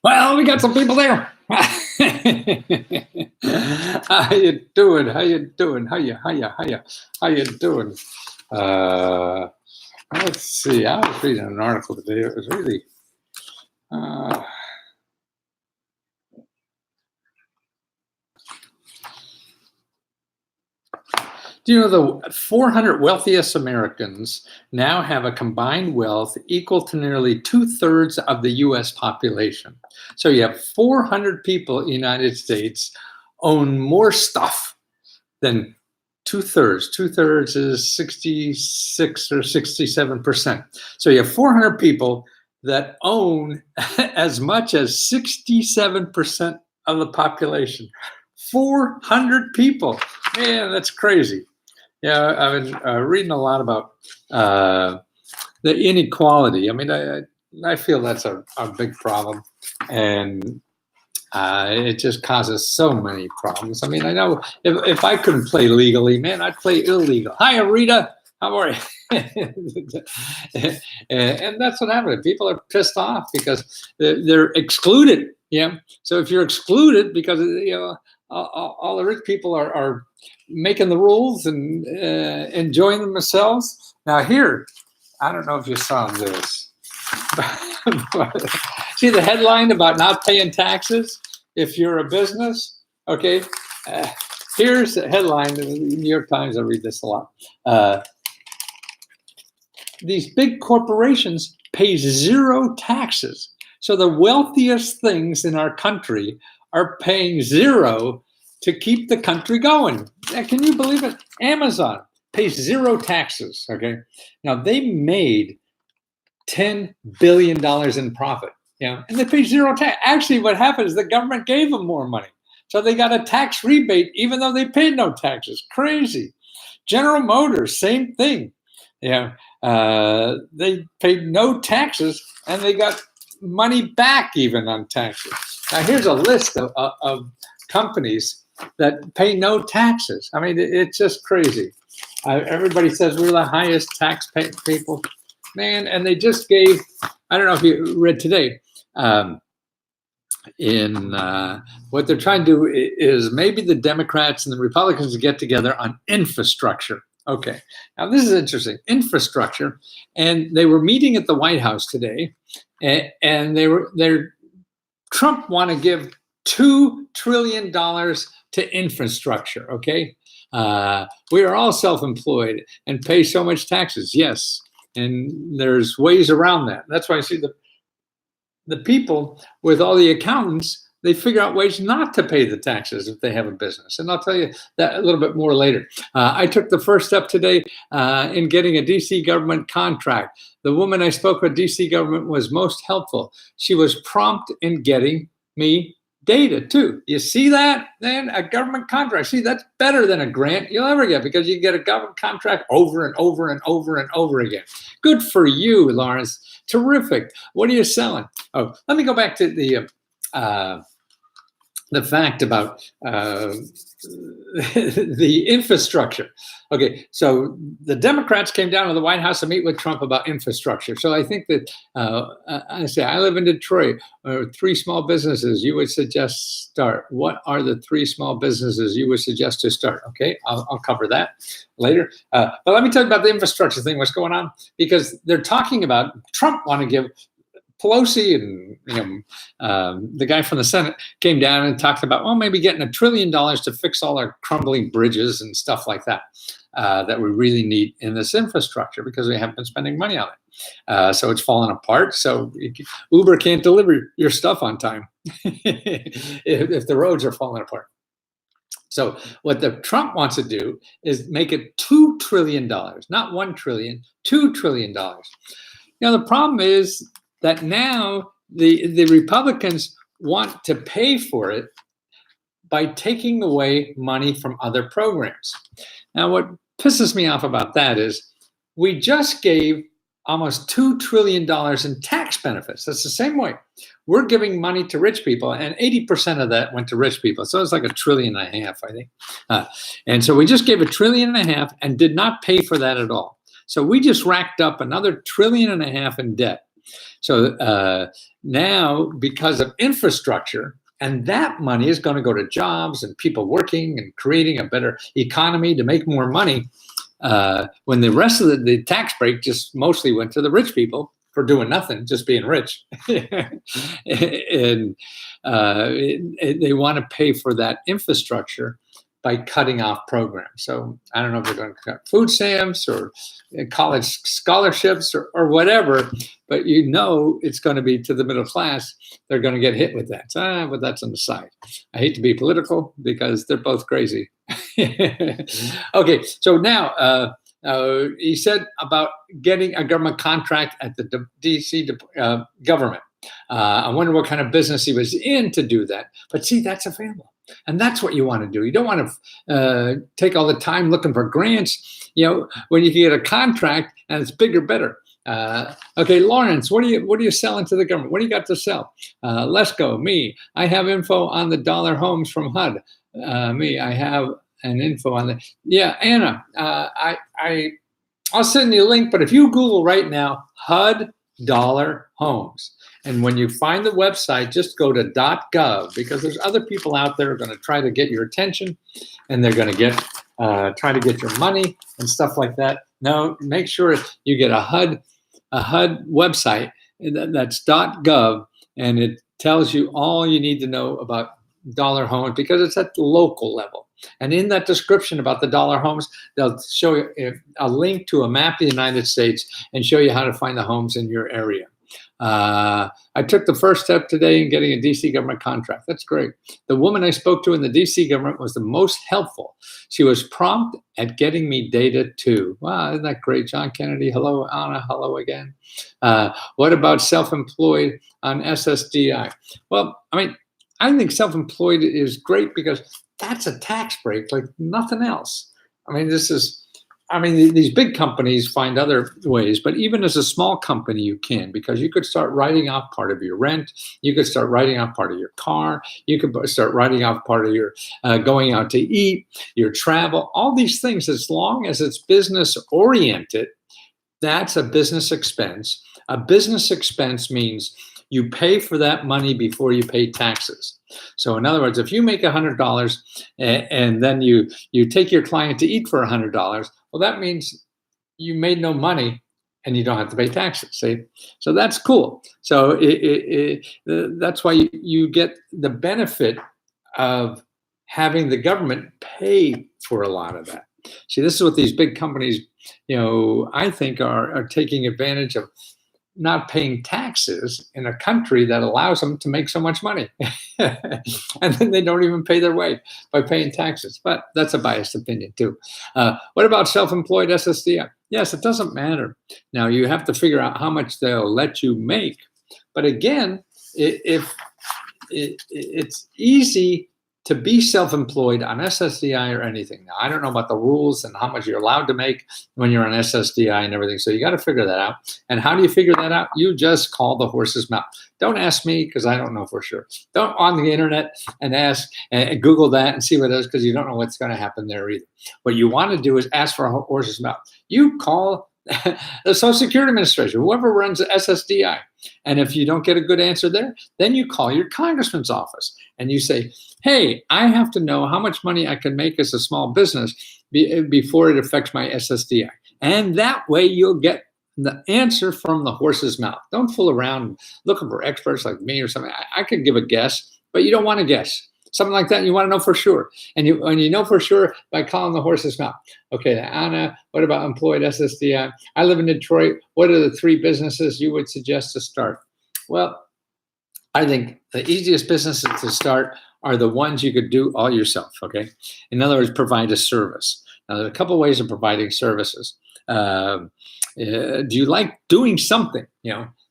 Well, we got some people there. How you doing? How you doing? How you doing? Let's see. I was reading an article today. It was really do you know the 400 wealthiest Americans now have a combined wealth equal to nearly 2/3 of the U.S. population? So you have 400 people in the United States own more stuff than 2/3. 2/3 is 66 or 67%. So you have 400 people that own as much as 67% of the population. 400 people. Man, that's crazy. Yeah, I've been reading a lot about the inequality. I mean, I feel that's a big problem, and it just causes so many problems. I mean, I know if I couldn't play legally, man, I'd play illegal. Hi, Rita. How are you? And that's what happened. People are pissed off because they're excluded. Yeah. So if you're excluded because all the rich people are making the rules and enjoying themselves. Now here, I don't know if you saw this. See the headline about not paying taxes if you're a business? Okay. Here's the headline in the New York Times. I read this a lot. These big corporations pay zero taxes. So the wealthiest things in our country are paying zero to keep the country going. Can you believe it? Amazon pays zero taxes, okay? Now they made $10 billion in profit, and they pay zero tax. Actually, what happened is the government gave them more money. So they got a tax rebate even though they paid no taxes. Crazy. General Motors, same thing. They paid no taxes and they got money back even on taxes. Now here's a list of companies that pay no taxes. I mean, it's just crazy. Everybody says we're the highest tax paying people. Man, and they just gave, I don't know if you read today, what they're trying to do is maybe the Democrats and the Republicans get together on infrastructure. Okay, now this is interesting, infrastructure. And they were meeting at the White House today, and Trump want to give $2 trillion to infrastructure, okay? We are all self-employed and pay so much taxes, yes. And there's ways around that. That's why I see the people with all the accountants, they figure out ways not to pay the taxes if they have a business. And I'll tell you that a little bit more later. I took the first step today in getting a DC government contract. The woman I spoke with, DC government, was most helpful. She was prompt in getting me data too. You see that? Then a government contract. See, that's better than a grant you'll ever get because you get a government contract over and over and over and over again. Good for you, Lawrence. Terrific. What are you selling? Oh, let me go back to the fact about the infrastructure. Okay, so the Democrats came down to the White House to meet with Trump about infrastructure. So I think that, I live in Detroit, 3 small businesses you would suggest start. What are the 3 small businesses you would suggest to start? Okay, I'll cover that later. But let me tell you about the infrastructure thing, what's going on, because they're talking about, Trump want to give Pelosi and the guy from the Senate came down and talked about, well, maybe getting $1 trillion to fix all our crumbling bridges and stuff like that, that we really need in this infrastructure because we haven't been spending money on it. So it's falling apart. So Uber can't deliver your stuff on time if the roads are falling apart. So what the Trump wants to do is make it $2 trillion, not $1 trillion, $2 trillion. Now, the problem is that now the Republicans want to pay for it by taking away money from other programs. Now, what pisses me off about that is we just gave almost $2 trillion in tax benefits. That's the same way. We're giving money to rich people, and 80% of that went to rich people. So it's like $1.5 trillion, I think. And so we just gave $1.5 trillion and did not pay for that at all. So we just racked up another $1.5 trillion in debt. So now, because of infrastructure, and that money is going to go to jobs and people working and creating a better economy to make more money, when the rest of the tax break just mostly went to the rich people for doing nothing, just being rich. And they want to pay for that infrastructure by cutting off programs. So I don't know if they're going to cut food stamps or college scholarships or whatever, but you know it's going to be to the middle class. They're going to get hit with that. But that's on the side. I hate to be political because they're both crazy. Okay, so now he said about getting a government contract at the DC government. I wonder what kind of business he was in to do that. But see, that's available. And that's what you want to do. You don't want to take all the time looking for grants, when you can get a contract and it's bigger, better. Okay, Lawrence, what are you selling to the government? What do you got to sell? Let's go. Me, I have info on the dollar homes from HUD. Me, I have an info on that. Yeah, Anna, I'll send you a link, but if you Google right now, HUD dollar homes, and when you find the website, just go to .gov, because there's other people out there who are going to try to get your attention, and they're going to try to get your money and stuff like that. No, make sure you get a HUD website that's .gov, and it tells you all you need to know about dollar homes, because it's at the local level. And in that description about the dollar homes, they'll show you a link to a map of the United States and show you how to find the homes in your area. I took the first step today in getting a DC government contract. That's great. The woman I spoke to in the DC government was the most helpful. She was prompt at getting me data too. Wow, isn't that great? John Kennedy, hello. Anna, hello again. What about self-employed on SSDI? Well, I think self-employed is great because that's a tax break like nothing else. These big companies find other ways, but even as a small company, you can, because you could start writing off part of your rent. You could start writing off part of your car. You could start writing off part of your going out to eat, your travel, all these things. As long as it's business oriented, that's a business expense. A business expense means you pay for that money before you pay taxes. So in other words, if you make $100 and then you take your client to eat for $100, well, that means you made no money and you don't have to pay taxes. See? So that's cool. So that's why you get the benefit of having the government pay for a lot of that. See, this is what these big companies, I think are taking advantage of, not paying taxes in a country that allows them to make so much money. And then they don't even pay their way by paying taxes. But that's a biased opinion too. What about self-employed SSDI? Yes, it doesn't matter. Now you have to figure out how much they'll let you make. But again, if it's easy to be self-employed on SSDI or anything. Now, I don't know about the rules and how much you're allowed to make when you're on SSDI and everything. So you got to figure that out. And how do you figure that out? You just call the horse's mouth. Don't ask me, because I don't know for sure. Don't on the internet and ask and Google that and see what it is, because you don't know what's going to happen there either. What you want to do is ask for a horse's mouth. You call the Social Security Administration, whoever runs the SSDI. And if you don't get a good answer there, then you call your congressman's office and you say, hey, I have to know how much money I can make as a small business before it affects my SSDI. And that way you'll get the answer from the horse's mouth. Don't fool around looking for experts like me or something. I could give a guess, but you don't want to guess. Something like that, you want to know for sure. And you know for sure by calling the horse's mouth. Okay, Anna, what about employed SSDI? I live in Detroit. What are the 3 businesses you would suggest to start? Well, I think the easiest businesses to start are the ones you could do all yourself, okay? In other words, provide a service. Now, there are a couple ways of providing services. Do you like doing something?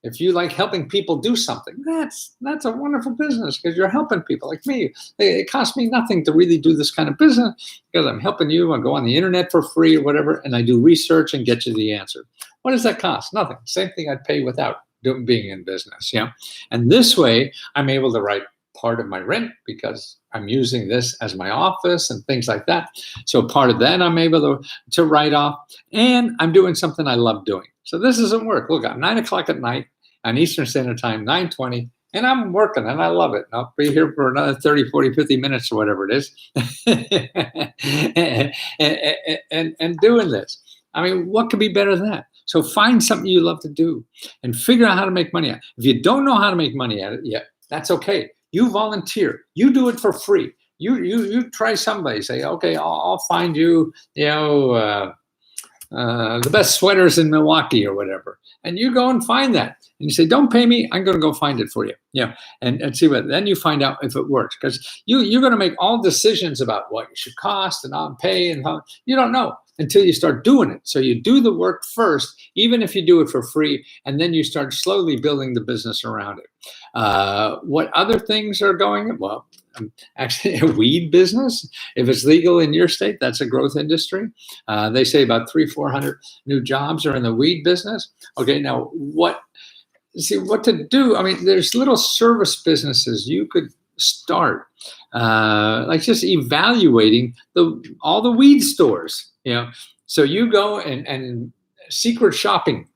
If you like helping people do something, that's a wonderful business because you're helping people like me. It costs me nothing to really do this kind of business because I'm helping you. I go on the internet for free or whatever, and I do research and get you the answer. What does that cost? Nothing. Same thing I'd pay without being in business. And this way, I'm able to write part of my rent because I'm using this as my office and things like that. So part of that I'm able to write off, and I'm doing something I love doing. So this isn't work. Look, at 9 o'clock at night on Eastern Standard Time, 9:20, and I'm working and I love it. And I'll be here for another 30, 40, 50 minutes or whatever it is and doing this. I mean, what could be better than that? So find something you love to do and figure out how to make money at it. If you don't know how to make money at it yet, that's okay. You volunteer. You do it for free. You try somebody. Say, okay, I'll find you, the best sweaters in Milwaukee or whatever. And you go and find that. And you say, don't pay me. I'm going to go find it for you. And see what, then you find out if it works. Because you're going to make all decisions about what it should cost and how to pay and how, you don't know until you start doing it. So you do the work first, even if you do it for free, and then you start slowly building the business around it. What other things are going? Well, actually, a weed business, if it's legal in your state, that's a growth industry. They say about 300-400 new jobs are in the weed business. Okay, now what to do? I mean, there's little service businesses you could start, like just evaluating all the weed stores. So you go and secret shopping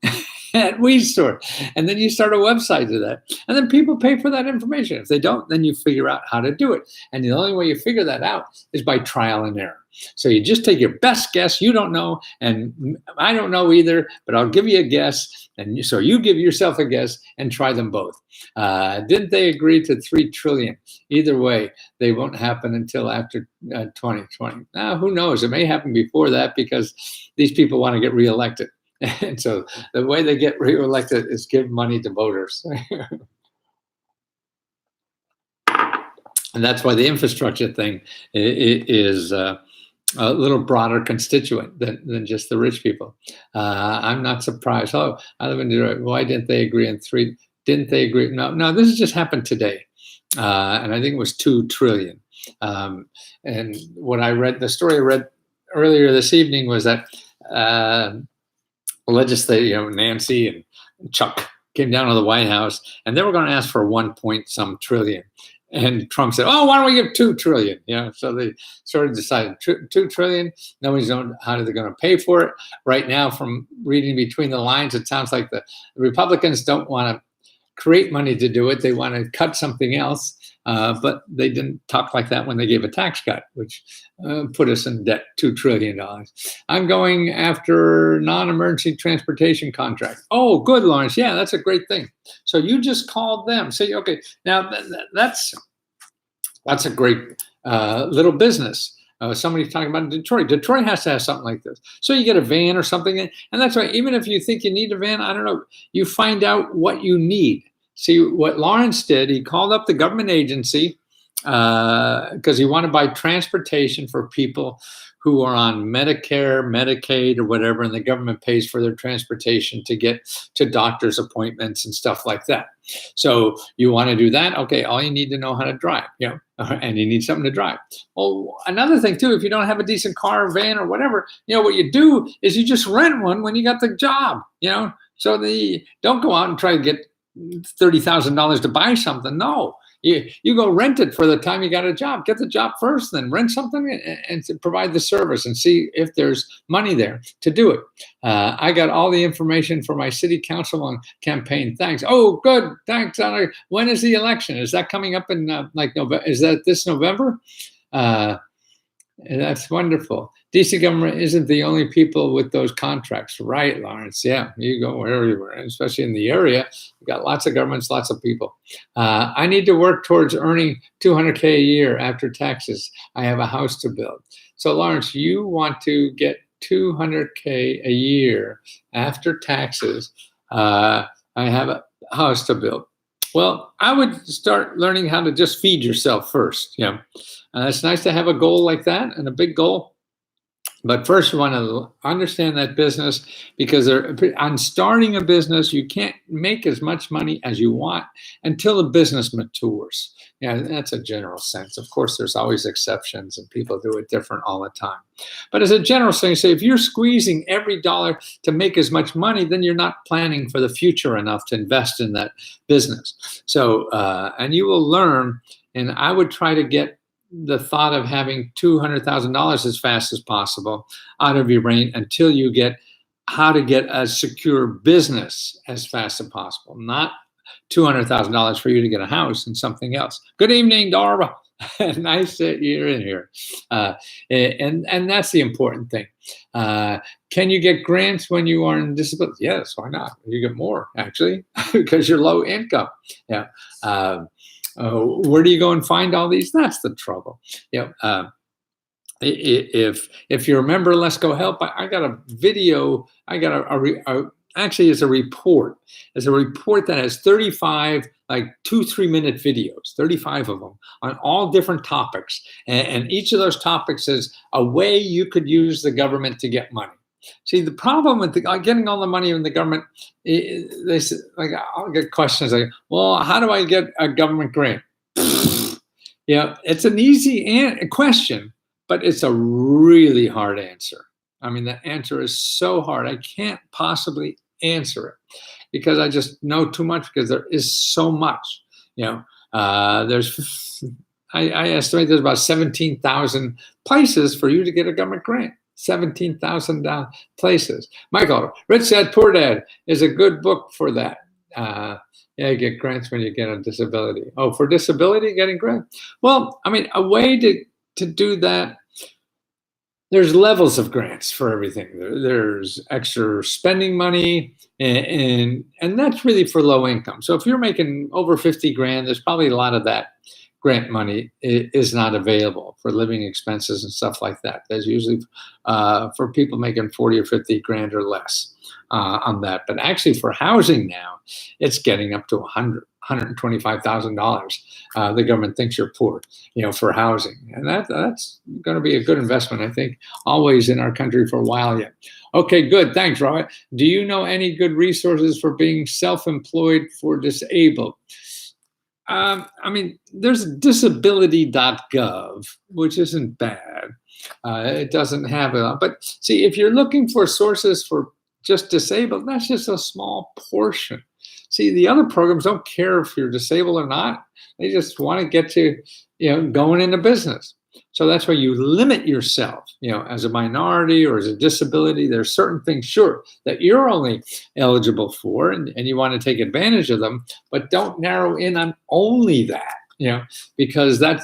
at weed store, and then you start a website to that, and then people pay for that information. If they don't, then you figure out how to do it, and the only way you figure that out is by trial and error. So you just take your best guess. You don't know, and I don't know either, but I'll give you a guess, and so you give yourself a guess and try them both. Didn't they agree to 3 trillion? Either way, they won't happen until after 2020. Now, who knows? It may happen before that because these people want to get reelected. And so the way they get reelected is give money to voters. And that's why the infrastructure thing is a little broader constituent than just the rich people. I'm not surprised. Oh, I live in Detroit. Why didn't they agree on 3? Didn't they agree? No, this has just happened today. And I think it was 2 trillion. And what I read, the story I read earlier this evening was that legislator, Nancy and Chuck came down to the White House, and they were going to ask for 1 point some trillion. And Trump said, "Oh, why don't we give 2 trillion?" So they sort of decided 2 trillion. Nobody's known how they're going to pay for it. Right now, from reading between the lines, it sounds like the Republicans don't want to create money to do it. They want to cut something else. But they didn't talk like that when they gave a tax cut, which put us in debt, $2 trillion. I'm going after non-emergency transportation contract. Oh, good, Lawrence. Yeah, that's a great thing. So you just called them. Say, okay, now that's a great little business. Somebody's talking about Detroit. Detroit has to have something like this. So you get a van or something. And that's right. Even if you think you need a van, I don't know, you find out what you need. See, what Lawrence did, he called up the government agency because he wanted to buy transportation for people who are on Medicare, Medicaid, or whatever, and the government pays for their transportation to get to doctor's appointments and stuff like that. So you want to do that? Okay, all you need to know how to drive, and you need something to drive. Well, another thing too, if you don't have a decent car or van or whatever, what you do is you just rent one when you got the job, So don't go out and try to get $30,000 to buy something. No, you go rent it for the time you got a job. Get the job first, then rent something and provide the service and see if there's money there to do it. I got all the information for my city council campaign. Thanks. Oh, good. Thanks. When is the election? Is that coming up in November? Is that this November? That's wonderful. DC government isn't the only people with those contracts, right, Lawrence? Yeah, you go wherever you are, especially in the area. You've got lots of governments, lots of people. I need to work towards earning $200K a year after taxes. I have a house to build. So, Lawrence, you want to get $200K a year after taxes. I have a house to build. Well, I would start learning how to just feed yourself first. It's nice to have a goal like that and a big goal. But first, you want to understand that business, because on starting a business, you can't make as much money as you want until the business matures. Yeah, that's a general sense. Of course, there's always exceptions, and people do it different all the time. But as a general thing, say if you're squeezing every dollar to make as much money, then you're not planning for the future enough to invest in that business. So, and you will learn. And I would try to get the thought of having $200,000 as fast as possible out of your brain until you get how to get a secure business as fast as possible, not $200,000 for you to get a house and something else. Good evening, Darva. Nice that you're in here. And that's the important thing. Can you get grants when you are in disability? Yes, why not? You get more, actually, because you're low income. Yeah. Where do you go and find all these? That's the trouble. If you remember Let's Go Help, I got a video. I got actually it's a report. It's a report that has 35 like 2-3 minute videos, 35 of them on all different topics, and each of those topics is a way you could use the government to get money. See, the problem with getting all the money in the government, they say, like, I'll get questions like, well, how do I get a government grant? It's an easy question, but it's a really hard answer. I mean, the answer is so hard. I can't possibly answer it because I just know too much, because there is so much. There's, I estimate there's about 17,000 places for you to get a government grant. 17,000 places. Michael, Rich Dad, Poor Dad is a good book for that. You get grants when you get a disability. Oh, for disability, getting grants? Well, I mean, a way to do that, there's levels of grants for everything. There's extra spending money, and that's really for low income. So if you're making over 50 grand, there's probably a lot of that grant money is not available for living expenses and stuff like that. There's usually for people making 40 or 50 grand or less on that. But actually for housing now, it's getting up to $125,000. The government thinks you're poor, for housing. And that's going to be a good investment, I think, always in our country for a while yet. Okay, good. Thanks, Robert. Do you know any good resources for being self-employed for disabled? I mean, there's disability.gov, which isn't bad. It doesn't have it. But see, if you're looking for sources for just disabled, that's just a small portion. See, the other programs don't care if you're disabled or not. They just want to get you, going into business. So that's why you limit yourself, as a minority or as a disability. There's certain things, sure, that you're only eligible for, and you want to take advantage of them, but don't narrow in on only that, because that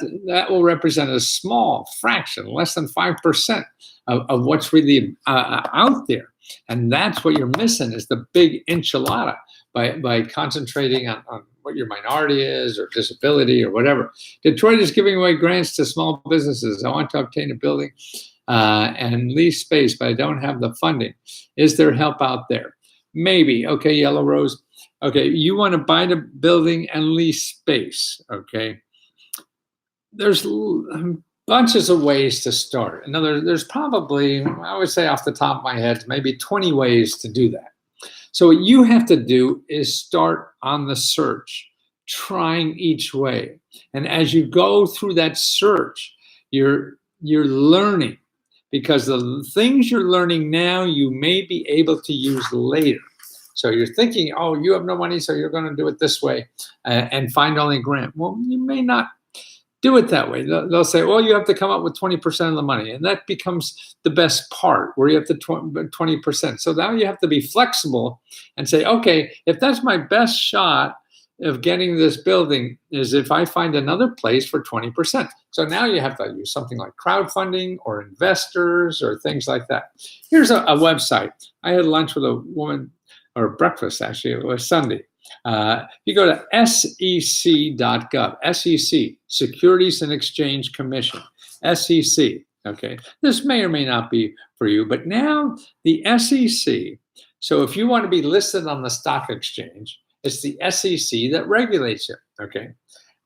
will represent a small fraction, less than 5% of what's really out there. And that's what you're missing, is the big enchilada by concentrating on what your minority is or disability or whatever. Detroit is giving away grants to small businesses. I want to obtain a building and lease space, but I don't have the funding. Is there help out there? Maybe. Okay, Yellow Rose. Okay, you want to buy the building and lease space. Okay. There's bunches of ways to start. In other words, there's probably, I would say off the top of my head, maybe 20 ways to do that. So what you have to do is start on the search, trying each way. And as you go through that search, you're learning, because the things you're learning now, you may be able to use later. So you're thinking, oh, you have no money, so you're going to do it this way and find only a grant. Well, you may not do it that way. They'll say, well, you have to come up with 20% of the money. And that becomes the best part, where you have to 20%. So now you have to be flexible and say, okay, if that's my best shot of getting this building, is if I find another place for 20%. So now you have to use something like crowdfunding or investors or things like that. Here's a website. I had lunch with a woman, or breakfast, actually, it was Sunday. You go to sec.gov, SEC, Securities and Exchange Commission, SEC, okay? This may or may not be for you, but now the SEC, so if you want to be listed on the stock exchange, it's the SEC that regulates you, okay?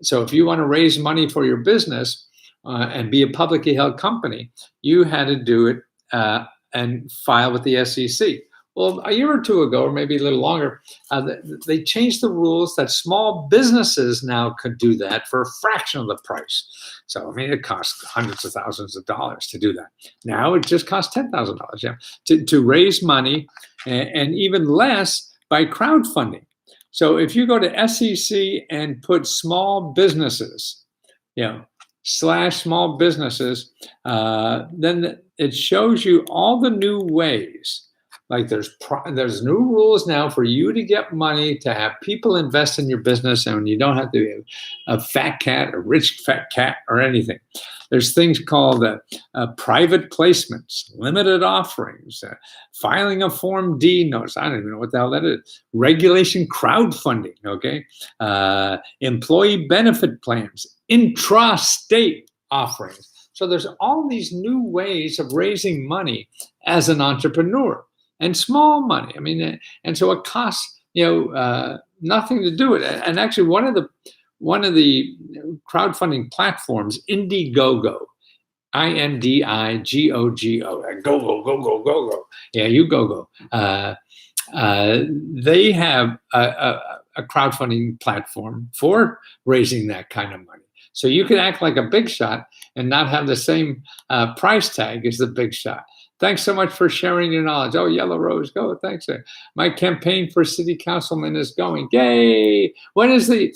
So if you want to raise money for your business and be a publicly held company, you had to do it and file with the SEC. Well, a year or two ago, or maybe a little longer, they changed the rules that small businesses now could do that for a fraction of the price. So, I mean, it costs hundreds of thousands of dollars to do that. Now it just costs $10,000, to raise money, and even less by crowdfunding. So if you go to SEC and put small businesses, / small businesses, then it shows you all the new ways. Like there's new rules now for you to get money, to have people invest in your business, and you don't have to be a fat cat, a rich fat cat, or anything. There's things called private placements, limited offerings, filing a Form D notice. I don't even know what the hell that is. Regulation crowdfunding, okay? Employee benefit plans, intra-state offerings. So there's all these new ways of raising money as an entrepreneur. And small money. I mean, and so it costs nothing to do it. And actually, one of the crowdfunding platforms, Indiegogo, Indigogo, go. Yeah, you go. They have a crowdfunding platform for raising that kind of money. So you can act like a big shot and not have the same price tag as the big shot. Thanks so much for sharing your knowledge. Oh, Yellow Rose, go. Thanks. My campaign for city councilman is going. Yay! When is it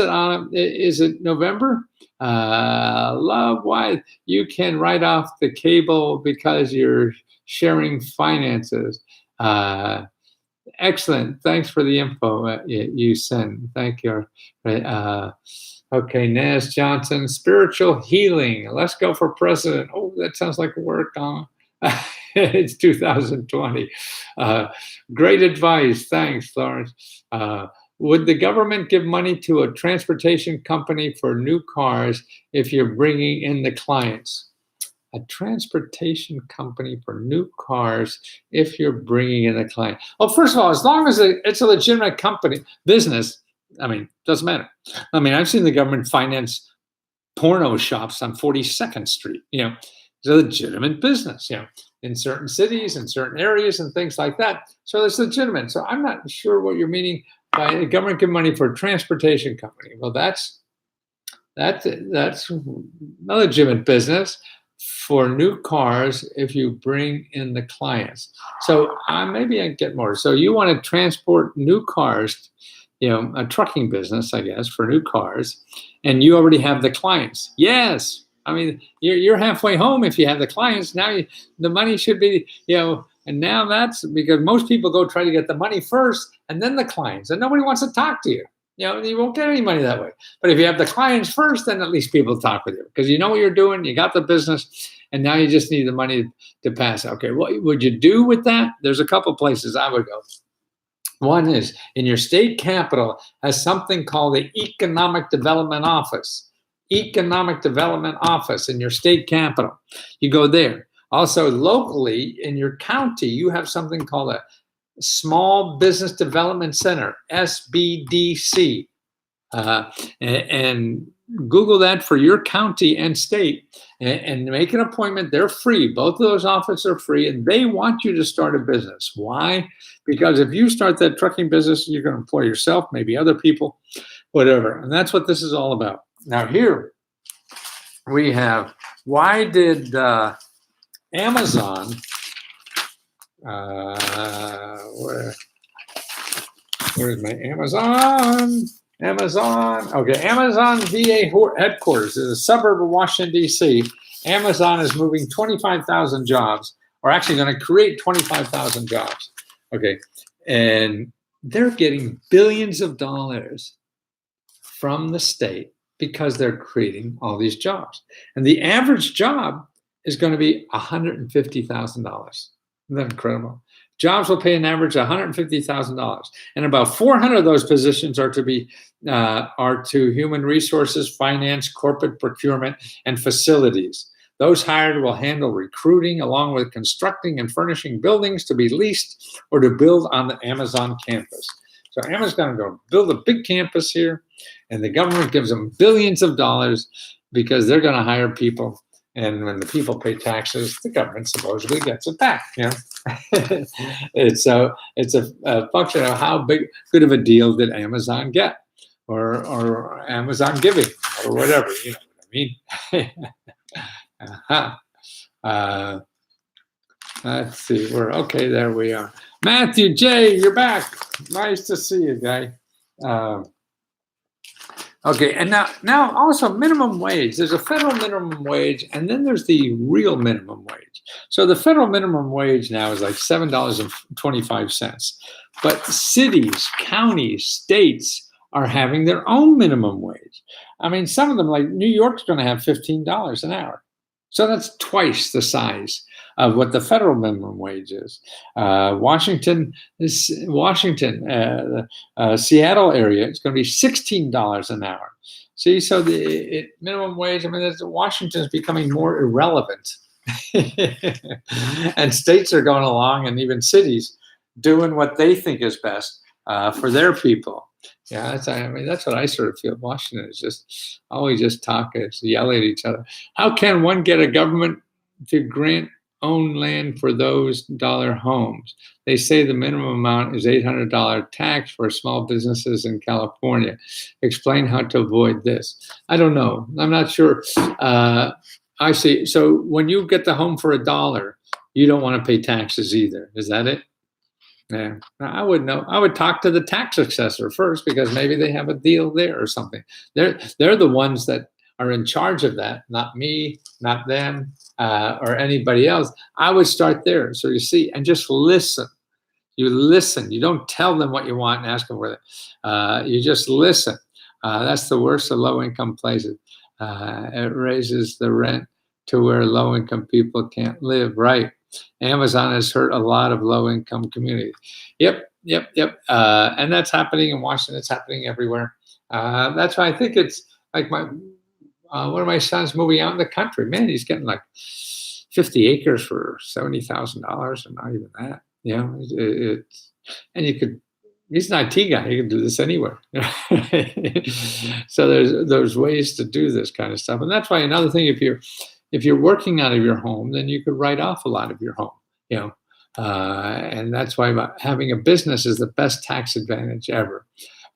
on? Is it November? Love, why you can write off the cable because you're sharing finances. Excellent. Thanks for the info you send. Thank you. Okay, Naz Johnson, spiritual healing. Let's go for president. Oh, that sounds like work on. It's 2020. Great advice. Thanks, Florence. Would the government give money to a transportation company for new cars if you're bringing in the clients? A transportation company for new cars if you're bringing in the client. Well, first of all, as long as it's a legitimate business, I mean, doesn't matter. I mean, I've seen the government finance porno shops on 42nd Street. It's a legitimate business, in certain cities, in certain areas, and things like that. So it's legitimate. So I'm not sure what you're meaning by the government give money for a transportation company. Well, that's a legitimate business for new cars if you bring in the clients. So maybe I get more. So you want to transport new cars, a trucking business, I guess, for new cars, and you already have the clients. Yes. I mean, you're halfway home if you have the clients. Now the money should be, and now that's because most people go try to get the money first and then the clients, and nobody wants to talk to you. You won't get any money that way. But if you have the clients first, then at least people talk with you because you know what you're doing, you got the business, and now you just need the money to pass. Okay, what would you do with that? There's a couple places I would go. One is in your state capital has something called the Economic Development Office. Economic Development Office in your state capital. You go there. Also, locally in your county, you have something called a Small Business Development Center, SBDC. And Google that for your county and state and make an appointment. They're free. Both of those offices are free, and they want you to start a business. Why? Because if you start that trucking business, you're going to employ yourself, maybe other people, whatever. And that's what this is all about. Now here we have, why did Amazon, where's my Amazon? Okay, Amazon VA headquarters is a suburb of Washington, D.C. Amazon is moving 25,000 jobs, or actually going to create 25,000 jobs. Okay, and they're getting billions of dollars from the state because they're creating all these jobs. And the average job is going to be $150,000. Isn't that incredible? Jobs will pay an average of $150,000, and about 400 of those positions are to human resources, finance, corporate procurement, and facilities. Those hired will handle recruiting along with constructing and furnishing buildings to be leased or to build on the Amazon campus. So Amazon's going to go build a big campus here, and the government gives them billions of dollars because they're going to hire people And when the people pay taxes, the government supposedly gets it back. It's a function of how good of a deal did Amazon get, or Amazon giving, or whatever. You know what I mean? uh-huh. uh, let's see. We're okay. There we are. Matthew J, you're back. Nice to see you, guy. Uh, Okay, and now also minimum wage. There's a federal minimum wage, and then there's the real minimum wage. So the federal minimum wage now is like $7.25, but cities, counties, states are having their own minimum wage. I mean, some of them, like New York's going to have $15 an hour. So that's twice the size of what the federal minimum wage is. Washington, Seattle area, it's going to be $16 an hour. See, so the minimum wage, I mean, Washington is becoming more irrelevant. And states are going along, and even cities doing what they think is best for their people. Yeah, that's what I sort of feel. Washington is just always just talking, yell at each other. How can one get a government to grant own land for those dollar homes? They say the minimum amount is $800 tax for small businesses in California. Explain how to avoid this. I don't know. I'm not sure. I see. So when you get the home for $1, you don't want to pay taxes either. Is that it? Yeah, I would know. I would talk to the tax assessor first, because maybe they have a deal there or something. They're the ones that are in charge of that, not me, not them, or anybody else. I would start there. So you see, and just listen. You listen. You don't tell them what you want and ask them for it. You just listen. That's the worst of low-income places. It raises the rent to where low-income people can't live. Right. Amazon has hurt a lot of low-income communities. Yep. And that's happening in Washington. It's happening everywhere. That's why I think it's like one of my sons moving out in the country. Man, he's getting like 50 acres for $70,000, and not even that. And you could. He's an IT guy. He can do this anywhere. So there's ways to do this kind of stuff, and that's why another thing, if you're working out of your home, then you could write off a lot of your home, and that's why having a business is the best tax advantage ever.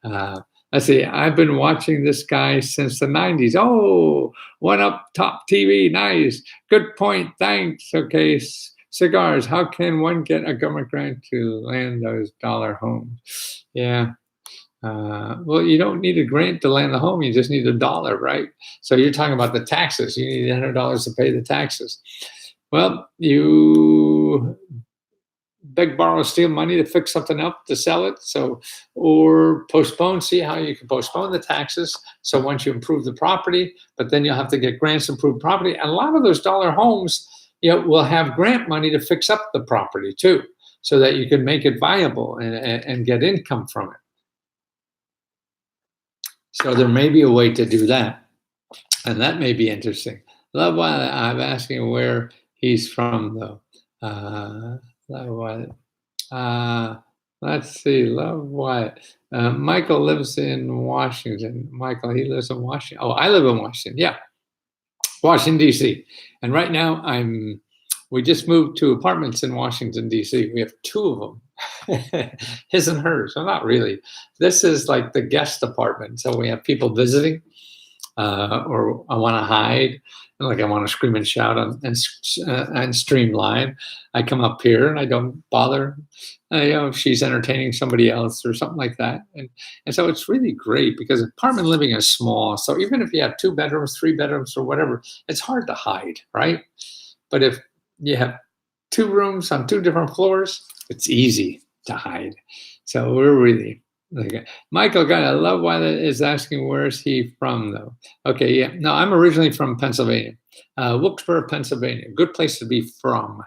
Let's see, I've been watching this guy since the 90s. Oh, One Up Top TV, nice. Good point, thanks. Okay, cigars, how can one get a government grant to land those dollar homes? Yeah. Well, you don't need a grant to land the home. You just need $1, right? So you're talking about the taxes. You need $100 to pay the taxes. Well, you beg, borrow, steal money to fix something up, to sell it. So, or postpone, see how you can postpone the taxes. So once you improve the property, but then you'll have to get grants to improve property. And a lot of those dollar homes, will have grant money to fix up the property too, so that you can make it viable and get income from it. So there may be a way to do that, and that may be interesting. Love Violet, I'm asking where he's from though. Love Violet. Let's see, Love Violet. Michael lives in Washington. Michael, he lives in Washington. Oh, I live in Washington. Yeah, Washington D.C. And right now we just moved to apartments in Washington D.C. We have 2 of them. His and hers. Well, not really. This is like the guest apartment. So we have people visiting, or I want to hide, like I want to scream and shout and stream live. I come up here and I don't bother. If she's entertaining somebody else or something like that. And so it's really great, because apartment living is small. So even if you have 2 bedrooms, 3 bedrooms, or whatever, it's hard to hide, right? But if you have 2 rooms on 2 different floors, it's easy to hide. So we're really okay. Michael, I love why that is asking where is he from though. Okay, yeah. No, I'm originally from Pennsylvania, Wilkesboro, Pennsylvania. Good place to be from.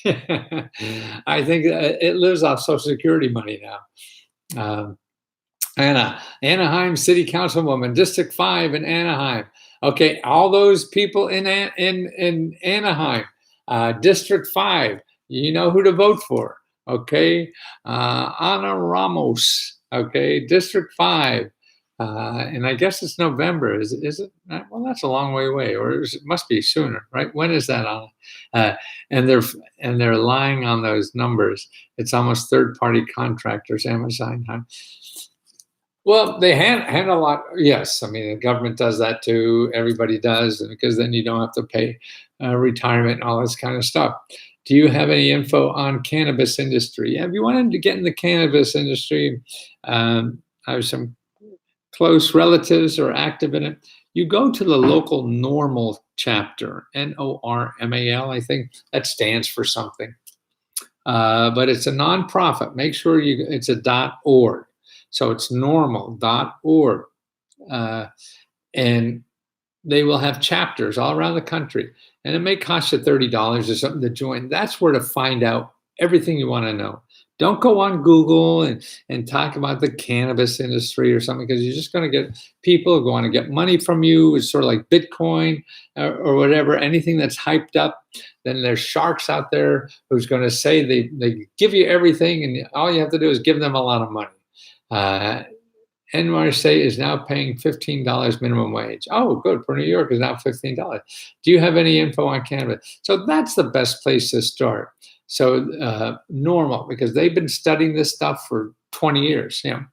I think it lives off Social Security money now. Anaheim City Councilwoman, District 5 in Anaheim. Okay, all those people in Anaheim, District 5, you know who to vote for. Okay, Ana Ramos. Okay, District 5. And I guess it's November. Is it? Well, that's a long way away, or it must be sooner, right? When is that on? Uh, and they're lying on those numbers. It's almost third-party contractors, Amazon. Huh? Well, they hand a lot. Yes, I mean the government does that too. Everybody does, and because then you don't have to pay retirement and all this kind of stuff. Do you have any info on cannabis industry? Yeah, if you wanted to get in the cannabis industry, I have some close relatives are active in it. You go to the local normal chapter, NORMAL, I think that stands for something. But it's a nonprofit. Make sure it's a .org. So it's normal.org. And they will have chapters all around the country. And it may cost you $30 or something to join. That's where to find out everything you want to know. Don't go on Google and talk about the cannabis industry or something, because you're just going to get people who want to get money from you. It's sort of like Bitcoin or whatever, anything that's hyped up. Then there's sharks out there who's going to say they give you everything, and all you have to do is give them a lot of money. NYSA is now paying $15 minimum wage. Oh, good. For New York is now $15. Do you have any info on cannabis? So that's the best place to start. So normal, because they've been studying this stuff for 20 years. You know,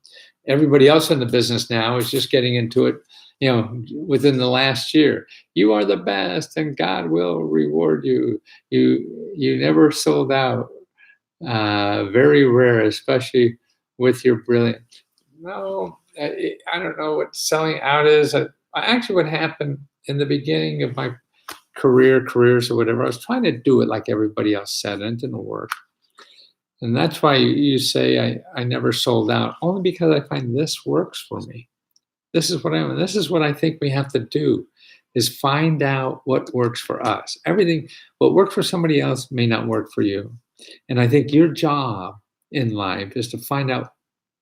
everybody else in the business now is just getting into it, you know, within the last year. You are the best, and God will reward you. You never sold out. Very rare, especially with your brilliance. No, I don't know what selling out is. Actually, what happened in the beginning of my careers or whatever, I was trying to do it like everybody else said, and it didn't work. And that's why you say I never sold out, only because I find this works for me. This is what I think we have to do, is find out what works for us. Everything, what works for somebody else may not work for you. And I think your job in life is to find out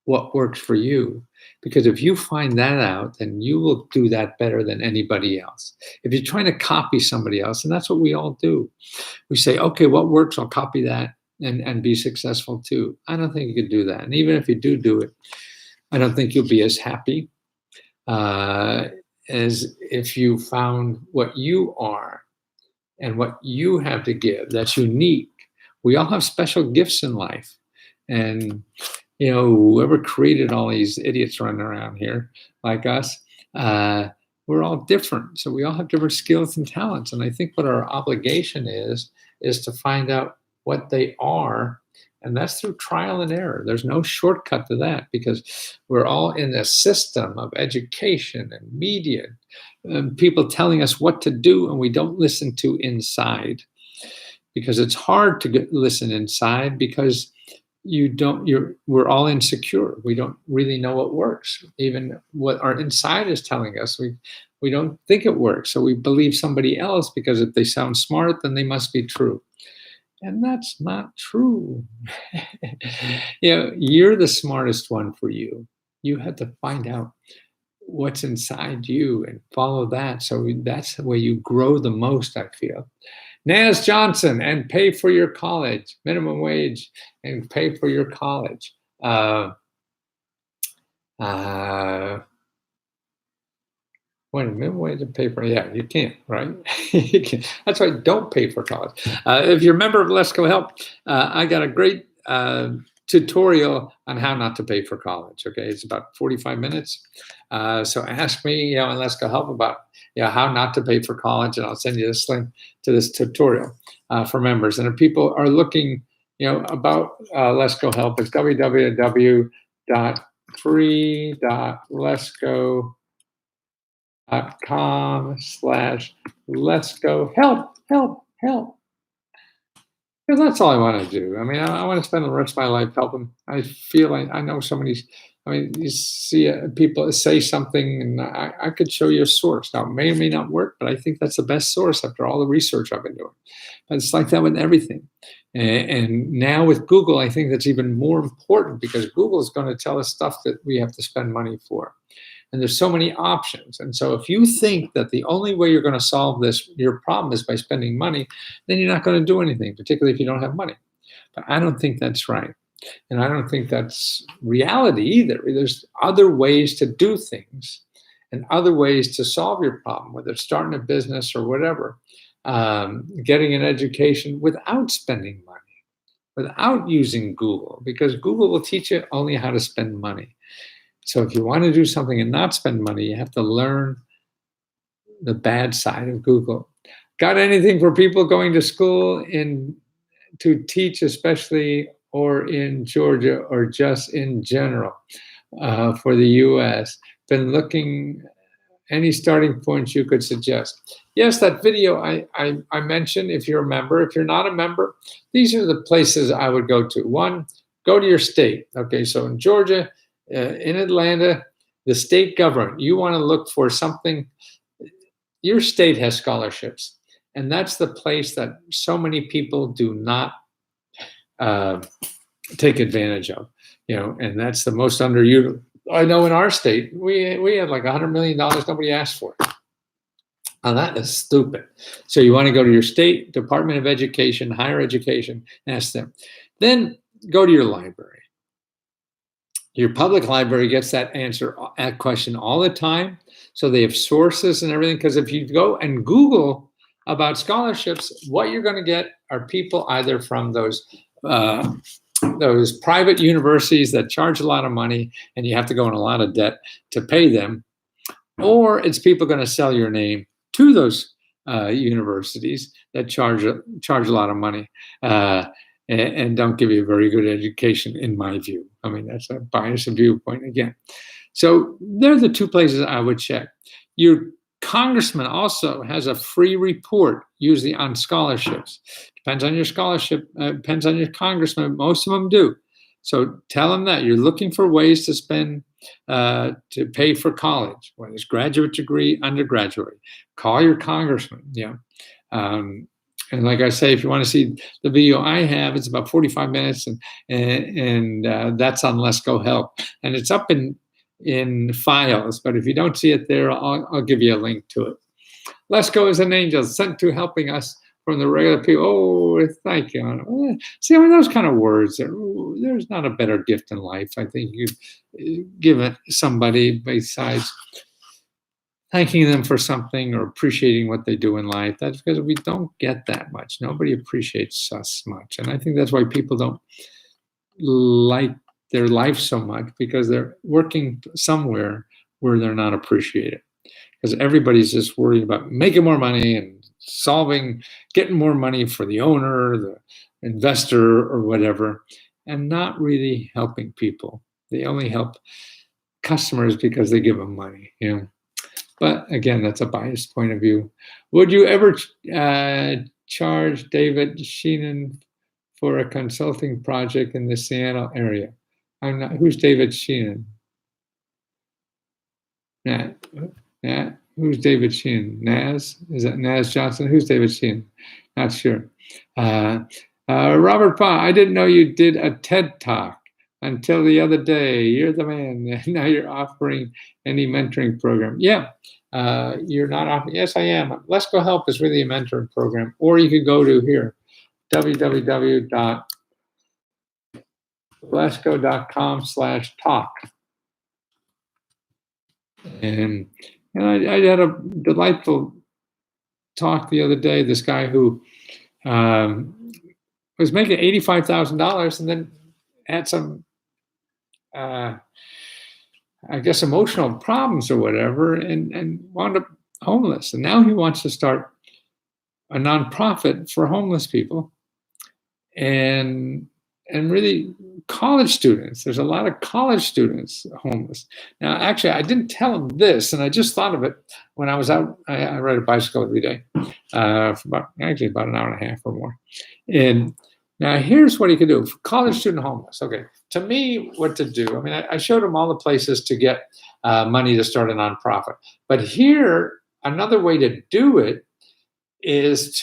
what works for you. Because if you find that out, then you will do that better than anybody else. If you're trying to copy somebody else, and that's what we all do, we say, okay, what works, I'll copy that and be successful too. I don't think you could do that. And even if you do it, I don't think you'll be as happy as if you found what you are and what you have to give that's unique. We all have special gifts in life. And you know, whoever created all these idiots running around here like us, we're all different. So we all have different skills and talents. And I think what our obligation is to find out what they are. And that's through trial and error. There's no shortcut to that, because we're all in a system of education and media, and people telling us what to do, and we don't listen to inside, because it's hard to listen inside, because we're all insecure. We don't really know what works. Even what our inside is telling us, we don't think it works. So we believe somebody else, because if they sound smart, then they must be true. And that's not true. You know, you're the smartest one for you. You have to find out what's inside you and follow that. So that's the way you grow the most, I feel. Naz Johnson, and pay for your college, minimum wage, and pay for your college. When minimum wage and pay for, yeah, you can't, right? You can't. That's why don't pay for college. If you're a member of Let's Go Help, I got a great tutorial on how not to pay for college. Okay, it's about 45 minutes. So ask me, you know, and Let's Go Help about, you know, how not to pay for college, and I'll send you this link to this tutorial for members. And if people are looking, you know, about Let's Go Help, it's www.free.letsgo.com/Let's Go Help. Because that's all I want to do. I mean, I want to spend the rest of my life helping. I feel I know so many. I mean, you see people say something, and I could show you a source. Now, it may or may not work, but I think that's the best source after all the research I've been doing. But it's like that with everything. And now with Google, I think that's even more important, because Google is going to tell us stuff that we have to spend money for. And there's so many options. And so if you think that the only way you're going to solve your problem is by spending money, then you're not going to do anything, particularly if you don't have money. But I don't think that's right. And I don't think that's reality either. There's other ways to do things and other ways to solve your problem, whether it's starting a business or whatever, getting an education without spending money, without using Google, because Google will teach you only how to spend money. So if you want to do something and not spend money, you have to learn the bad side of Google. Got anything for people going to school to teach, especially or in Georgia or just in general for the US? Been looking, any starting points you could suggest? Yes, that video I mentioned, if you're a member. If you're not a member, these are the places I would go to. One, go to your state. Okay, so in Georgia, in Atlanta, the state government, you want to look for something. Your state has scholarships, and that's the place that so many people do not take advantage of, and that's the most underutilized. I know in our state, we have like $100 million nobody asked for. Now that is stupid. So you want to go to your state Department of Education, higher education, and ask them. Then go to your library. Your public library gets that question all the time. So they have sources and everything. Because if you go and Google about scholarships, what you're going to get are people either from those private universities that charge a lot of money and you have to go in a lot of debt to pay them, or it's people going to sell your name to those universities that charge a lot of money and don't give you a very good education, in my view. I mean, that's a biased viewpoint again. So they're the two places I would check. Your congressman also has a free report, usually on scholarships. Depends on your scholarship, depends on your congressman. Most of them do. So tell them that you're looking for ways to spend, to pay for college, whether it's graduate degree, undergraduate. Call your congressman. And like I say, if you want to see the video I have, it's about 45 minutes, and that's on Let's Go Help, and it's up in files. But if you don't see it there, I'll give you a link to it. Let's Go is an angel sent to helping us from the regular people. Oh, thank you. See, I mean, those kind of words, there's not a better gift in life, I think, you give it somebody besides thanking them for something or appreciating what they do in life. That's because we don't get that much. Nobody appreciates us much. And I think that's why people don't like their life so much, because they're working somewhere where they're not appreciated. Because everybody's just worried about making more money and getting more money for the owner, the investor, or whatever, and not really helping people. They only help customers because they give them money, But again, that's a biased point of view. Would you ever charge David Sheenan for a consulting project in the Seattle area? I'm not. Who's David Sheenan? Nat. Who's David Sheenan? Naz? Is that Naz Johnson? Who's David Sheenan? Not sure. Robert Pa, I didn't know you did a TED Talk until the other day. You're the man. Now you're offering any mentoring program. Yeah, you're not offering. Yes, I am. Let's Go Help is really a mentoring program. Or you could go to here, www.letsgo.com/talk. And I had a delightful talk the other day. This guy who was making $85,000 and then had some, I guess, emotional problems or whatever, and wound up homeless. And now he wants to start a nonprofit for homeless people and really college students. There's a lot of college students homeless. Now, actually, I didn't tell him this, and I just thought of it when I was out. I ride a bicycle every day for about an hour and a half or more. And now here's what he could do for college student homeless. Okay, to me, what to do. I mean, I showed him all the places to get money to start a nonprofit. But here, another way to do it is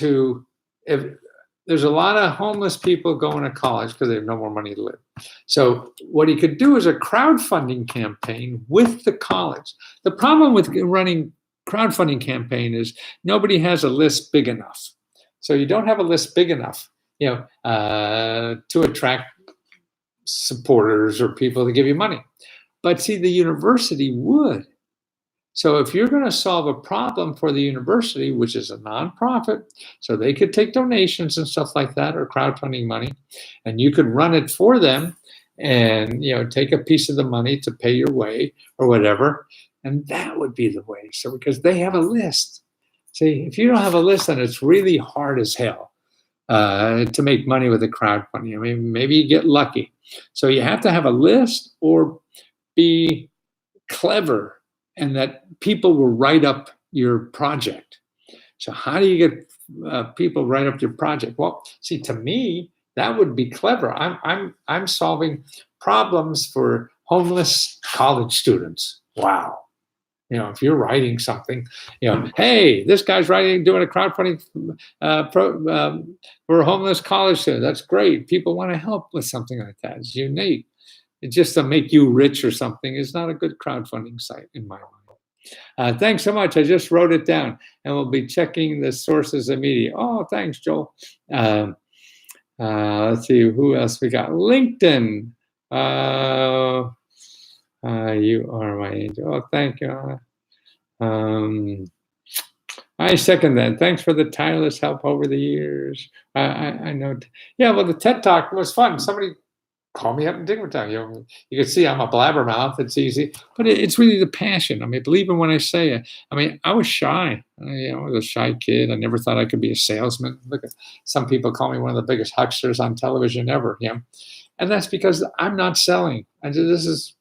there's a lot of homeless people going to college because they have no more money to live. So what he could do is a crowdfunding campaign with the college. The problem with running crowdfunding campaign is nobody has a list big enough. So you don't have a list big enough, to attract supporters or people to give you money. But see, the university would. So if you're going to solve a problem for the university, which is a nonprofit, so they could take donations and stuff like that or crowdfunding money, and you could run it for them and take a piece of the money to pay your way or whatever, and that would be the way. So because they have a list. See, if you don't have a list, then it's really hard as hell to make money with a crowdfunding. I mean, maybe you get lucky. So you have to have a list or be clever, and that people will write up your project. So how do you get people write up your project? Well, see, to me, that would be clever. I'm solving problems for homeless college students. Wow. If you're writing something, hey, this guy's doing a crowdfunding for a homeless college student. That's great. People want to help with something like that. It's unique. It's just to make you rich or something is not a good crowdfunding site in my mind. Thanks so much. I just wrote it down, and we'll be checking the sources immediately. Oh, thanks, Joel. Let's see who else we got. LinkedIn. You are my angel. Oh, thank you. I second that. Thanks for the tireless help over the years. I know. Yeah, well, the TED Talk was fun. Somebody call me up and dig with time. You can see I'm a blabbermouth. It's easy, but it's really the passion. I mean, believe me when I say it. I mean, I was shy. I was a shy kid. I never thought I could be a salesman. Look, some people call me one of the biggest hucksters on television ever. And that's because I'm not selling. This is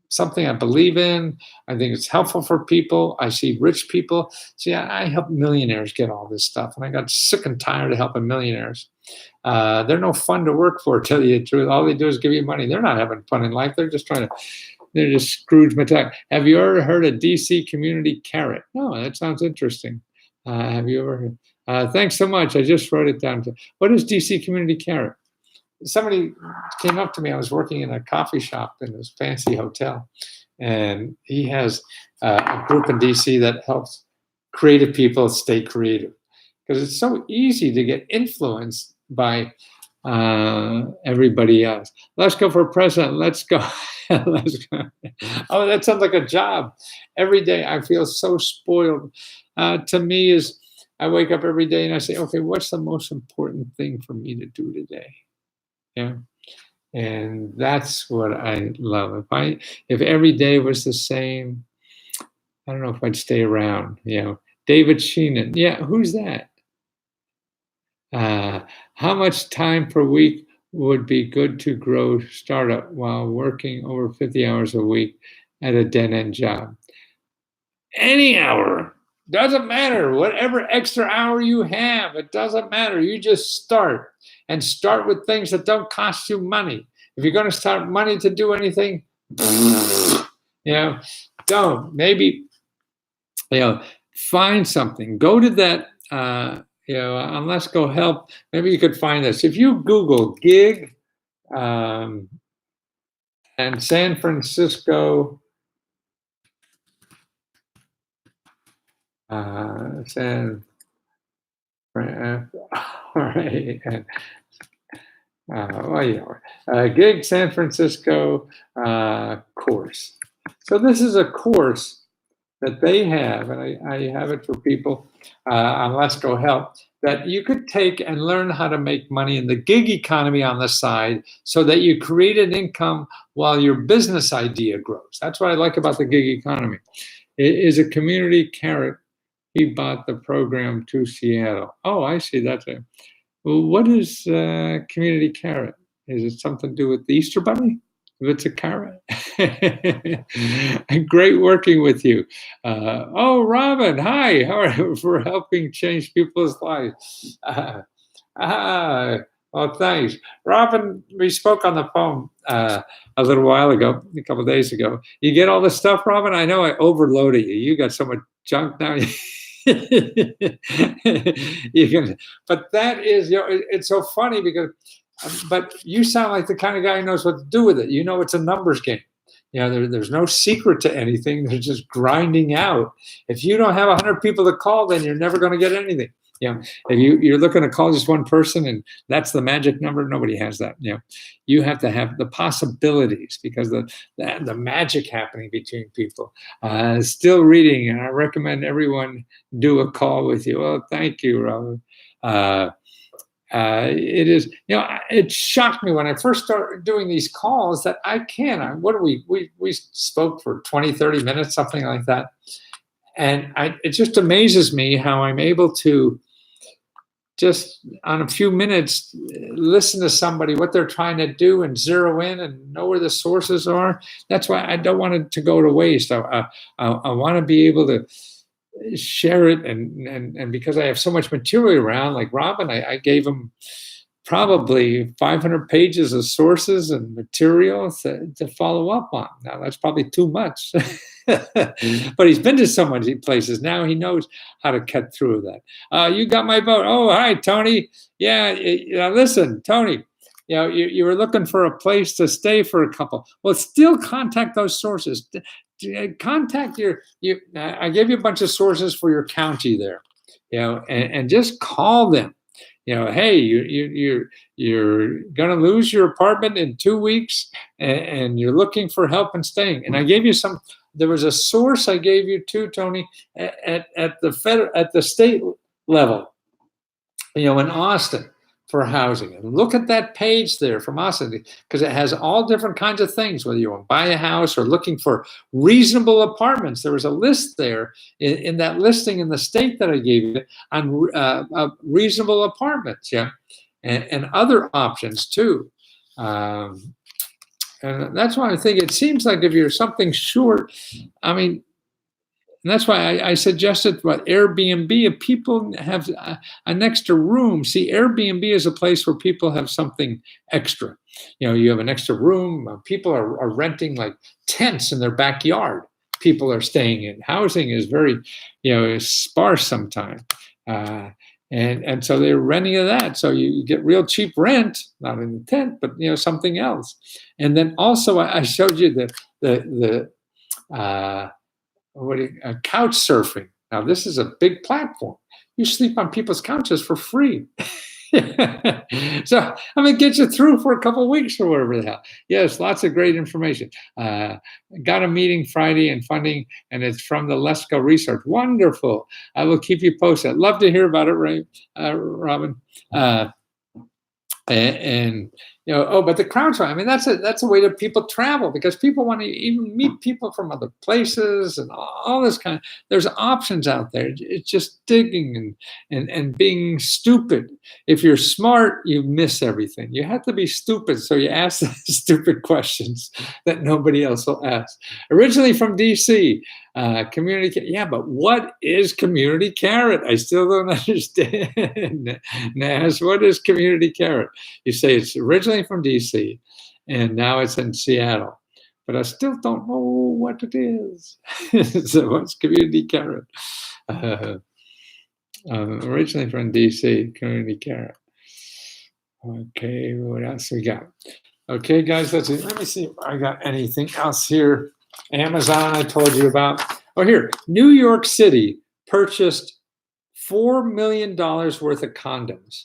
something I believe in. I think it's helpful for people. I see rich people. See, I help millionaires get all this stuff, and I got sick and tired of helping millionaires. They're no fun to work for, to tell you the truth. All they do is give you money. They're not having fun in life. They're just Scrooge McDuck. Have you ever heard of DC Community Carrot? No, that sounds interesting. Have you ever heard? Thanks so much. I just wrote it down. What is DC Community Carrot? Somebody came up to me. I was working in a coffee shop in this fancy hotel, and he has a group in DC that helps creative people stay creative, because it's so easy to get influenced by everybody else. Let's go for president. Let's go. Let's go. Oh, that sounds like a job. Every day I feel so spoiled. To me, is I wake up every day and I say, okay, what's the most important thing for me to do today? And that's what I love. If every day was the same, I don't know if I'd stay around. David Sheenan. Yeah, who's that? How much time per week would be good to grow startup while working over 50 hours a week at a dead-end job? Any hour. Doesn't matter. Whatever extra hour you have, it doesn't matter. You just start, and start with things that don't cost you money. If you're going to start money to do anything, don't. Maybe, find something. Go to that, on Let's Go Help. Maybe you could find this. If you Google gig and San Francisco, gig San Francisco course. So this is a course that they have, and I have it for people on Let's Go Help, that you could take and learn how to make money in the gig economy on the side, so that you create an income while your business idea grows. That's what I like about the gig economy. It is a community carrot. He bought the program to Seattle. Oh, I see. That's it. Well, what is community carrot? Is it something to do with the Easter Bunny? If it's a carrot. Great working with you. Robin, hi. How are you for helping change people's lives? Well, thanks. Robin, we spoke on the phone a little while ago, a couple of days ago. You get all this stuff, Robin? I know I overloaded you. You got so much junk now. But that is, it's so funny because, but you sound like the kind of guy who knows what to do with it. It's a numbers game. There's no secret to anything. They're just grinding out. If you don't have 100 people to call, then you're never going to get anything. If you're looking to call just one person and that's the magic number, nobody has that. You have to have the possibilities, because the magic happening between people. Still reading, and I recommend everyone do a call with you. Oh, thank you, Robin. It is, it shocked me when I first started doing these calls that I can. We spoke for 20, 30 minutes, something like that. And it just amazes me how I'm able to just on a few minutes listen to somebody, what they're trying to do, and zero in and know where the sources are. That's why I don't want it to go to waste. I want to be able to share it, and because I have so much material around, like Robin, I gave him probably 500 pages of sources and material to follow up on. Now that's probably too much, but he's been to so many places. Now he knows how to cut through that. You got my vote. Oh, hi, Tony. Yeah, listen, Tony, you were looking for a place to stay for a couple. Well, still contact those sources. Contact I gave you a bunch of sources for your county there, and just call them. Hey, you're going to lose your apartment in 2 weeks, and you're looking for help in staying. And I gave you there was a source I gave you too, Tony, at the state level, in Austin, for housing. And look at that page there from Austin, because it has all different kinds of things, whether you want to buy a house or looking for reasonable apartments. There was a list there in that listing in the state that I gave you on reasonable apartments, and other options too. And that's why I think it seems like if you're something short, and that's why I suggested Airbnb. If people have an extra room, see, Airbnb is a place where people have something extra. You have an extra room. People are renting like tents in their backyard. People are staying in. Housing is very, sparse sometimes. And so they're renting of that. So you get real cheap rent, not in the tent, but something else. And then also I showed you the couch surfing. Now this is a big platform. You sleep on people's couches for free. So I'm gonna get you through for a couple of weeks or whatever the hell. Yes, lots of great information. Got a meeting Friday and funding, and it's from the Lesko Research. Wonderful. I will keep you posted. I'd love to hear about it, Robin. But the crowdfunding, that's a way that people travel, because people want to even meet people from other places and all this kind of, there's options out there. It's just digging and being stupid. If you're smart, you miss everything. You have to be stupid, so you ask the stupid questions that nobody else will ask. Originally from DC, community, but what is Community Carrot? I still don't understand. Nas, what is Community Carrot? You say it's originally from DC, and now it's in Seattle, but I still don't know what it is. So what's Community Carrot? Originally from DC, Community Carrot. Okay, what else we got? Okay, guys, let me see if I got anything else here. Amazon, I told you about. Oh, here, New York City purchased $4 million worth of condoms.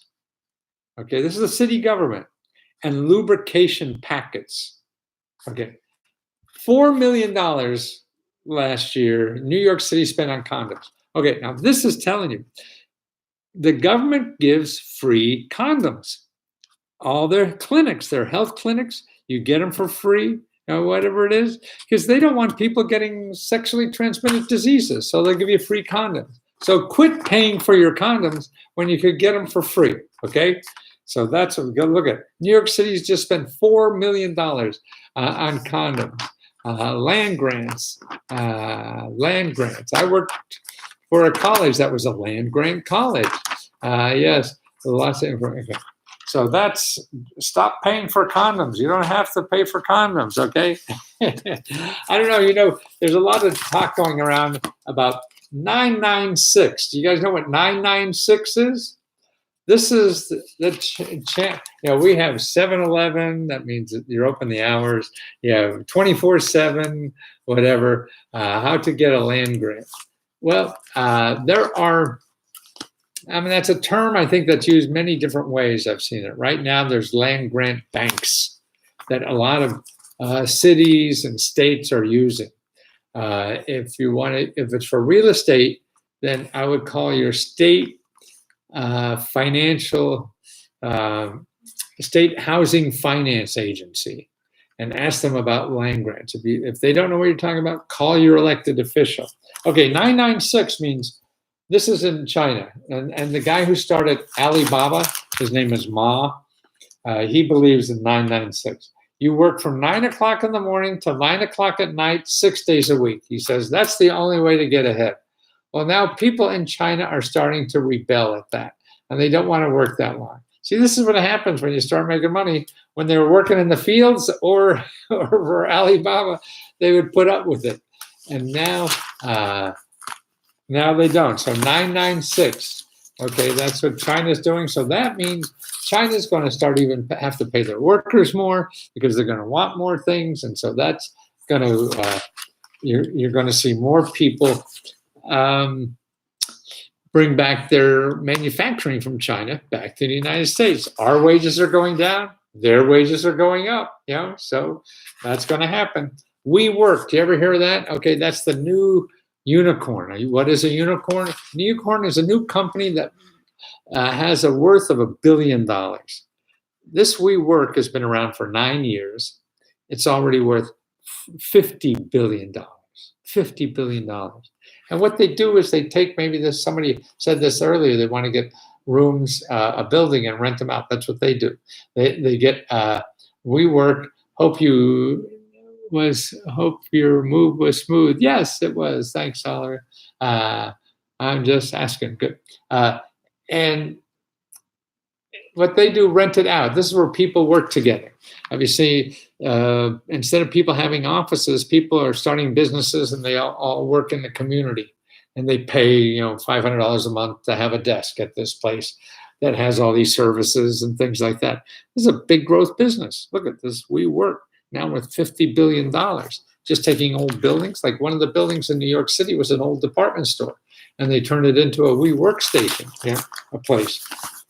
Okay, this is the city government, and lubrication packets. Okay, $4 million last year, New York City spent on condoms. Okay, now this is telling you, the government gives free condoms. All their clinics, their health clinics, you get them for free, whatever it is, because they don't want people getting sexually transmitted diseases, so they'll give you free condoms. So quit paying for your condoms when you could get them for free, okay? So that's what we got to look at. New York City's just spent $4 million on condoms. Land grants. I worked for a college that was a land grant college. Yes, lots of information. So that's, stop paying for condoms. You don't have to pay for condoms, okay? I don't know, there's a lot of talk going around about 996. Do you guys know what 996 is? This is we have 7-Eleven. That means that you're open the hours. You have 24/7, whatever. How to get a land grant. Well, there are I mean, that's a term I think that's used many different ways. I've seen it. Right now, there's land grant banks that a lot of cities and states are using. If you want to, if it's for real estate, then I would call your state financial state housing finance agency and ask them about land grants. If they don't know what you're talking about, call your elected official. Okay, 996 means this is in China, and the guy who started Alibaba, his name is Ma. He believes in 996. You work from 9 o'clock in the morning till 9 o'clock at night, 6 days a week. He says that's the only way to get ahead. Well, now people in China are starting to rebel at that, and they don't want to work that long. See, this is what happens when you start making money. When they were working in the fields or for Alibaba, they would put up with it. And now they don't. So 996. Okay, that's what China's doing. So that means China's going to start even have to pay their workers more because they're going to want more things. And so that's going to, you're going to see more people bring back their manufacturing from China back to the United States. Our wages are going down, their wages are going up, so that's going to happen. WeWork, do you ever hear of that? Okay, that's the new unicorn. What is a unicorn? A unicorn is a new company that has a worth of $1 billion. This WeWork has been around for 9 years. It's already worth $50 billion. $50 billion. And what they do is they take somebody said this earlier, they want to get rooms, a building and rent them out. That's what they do. They get WeWork, hope your move was smooth. Yes, it was. Thanks, Oliver. I'm just asking. Good. And what they do, rent it out. This is where people work together. Obviously, instead of people having offices, people are starting businesses and they all work in the community. And they pay, $500 a month to have a desk at this place that has all these services and things like that. This is a big growth business. Look at this. WeWork now with $50 billion. Just taking old buildings. Like one of the buildings in New York City was an old department store. And they turned it into a WeWork station, a place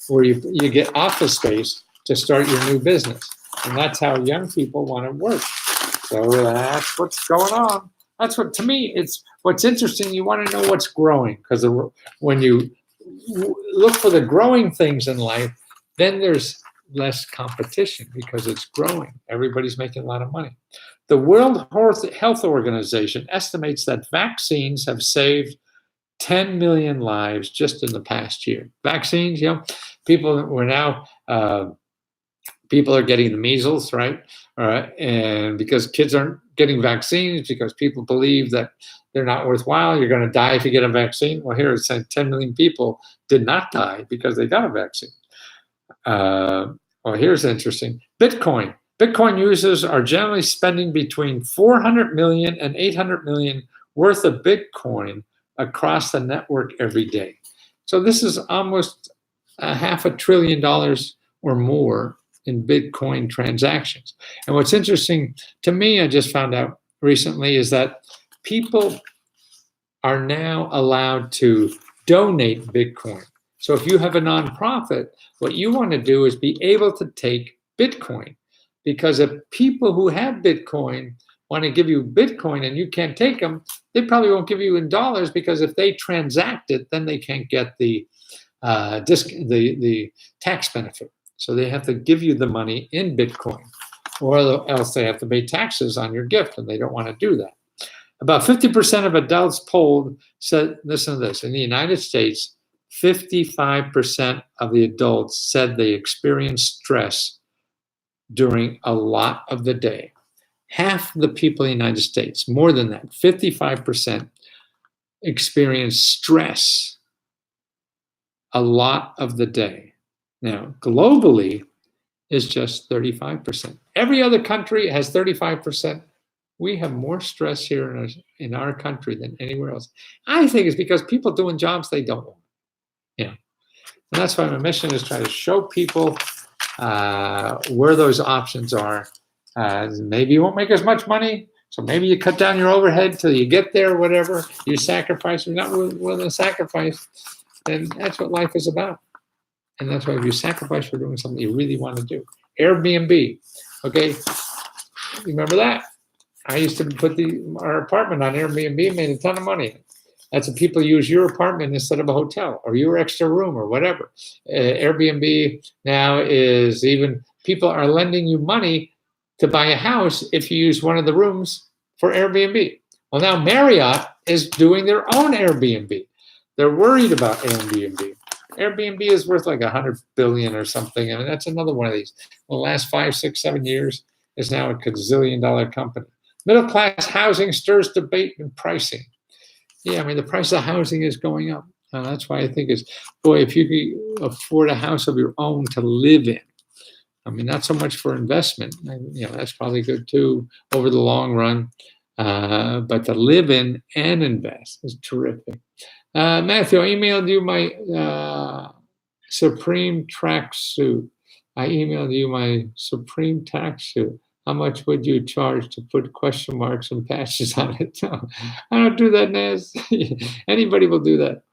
where you get office space to start your new business. And that's how young people want to work. So that's what's going on. That's what, to me, it's what's interesting. You want to know what's growing, because when you look for the growing things in life, then there's less competition because it's growing. Everybody's making a lot of money. The World Health Organization estimates that vaccines have saved 10 million lives just in the past year. Vaccines, people are getting the measles, right? And because kids aren't getting vaccines, because people believe that they're not worthwhile, you're going to die if you get a vaccine. Well, here it's saying 10 million people did not die because they got a vaccine. Well, here's interesting. Bitcoin users are generally spending between 400 million and 800 million worth of Bitcoin across the network every day. So this is almost $500 billion or more in Bitcoin transactions. And what's interesting to me, I just found out recently, is that people are now allowed to donate Bitcoin. So if you have a nonprofit, what you want to do is be able to take Bitcoin. Because if people who have Bitcoin want to give you Bitcoin and you can't take them, they probably won't give you in dollars, because if they transact it, then they can't get the tax benefit. So they have to give you the money in Bitcoin, or else they have to pay taxes on your gift, and they don't want to do that. About 50% of adults polled said, listen to this, in the United States, 55% of the adults said they experienced stress during a lot of the day. Half the people in the United States, more than that, 55%, experience stress a lot of the day. Now, globally, is just 35%. Every other country has 35%. We have more stress here in our country than anywhere else. I think it's because people doing jobs they don't want. And that's why my mission is try to show people where those options are. Maybe you won't make as much money, so maybe you cut down your overhead till you get there, whatever. You sacrifice, you're not willing to sacrifice. then that's what life is about. And that's why if you sacrifice for doing something you really want to do. Airbnb, okay? Remember that? I used to put our apartment on Airbnb, made a ton of money. That's when people use your apartment instead of a hotel or your extra room or whatever. Airbnb now is even, people are lending you money to buy a house if you use one of the rooms for Airbnb. Well, now Marriott is doing their own Airbnb. They're worried about Airbnb. Airbnb is worth like 100 billion or something, and that's another one of these. The last 5, 6, 7 years is now a gazillion-dollar company. Middle-class housing stirs debate and pricing. Yeah, I mean, the price of housing is going up. And that's why I think boy, if you can afford a house of your own to live in, I mean, not so much for investment, that's probably good too over the long run. But to live in and invest is terrific. Matthew, I emailed you my Supreme tracksuit. I emailed you my Supreme tracksuit. How much would you charge to put question marks and patches on it? No, I don't do that, Naz. Anybody will do that.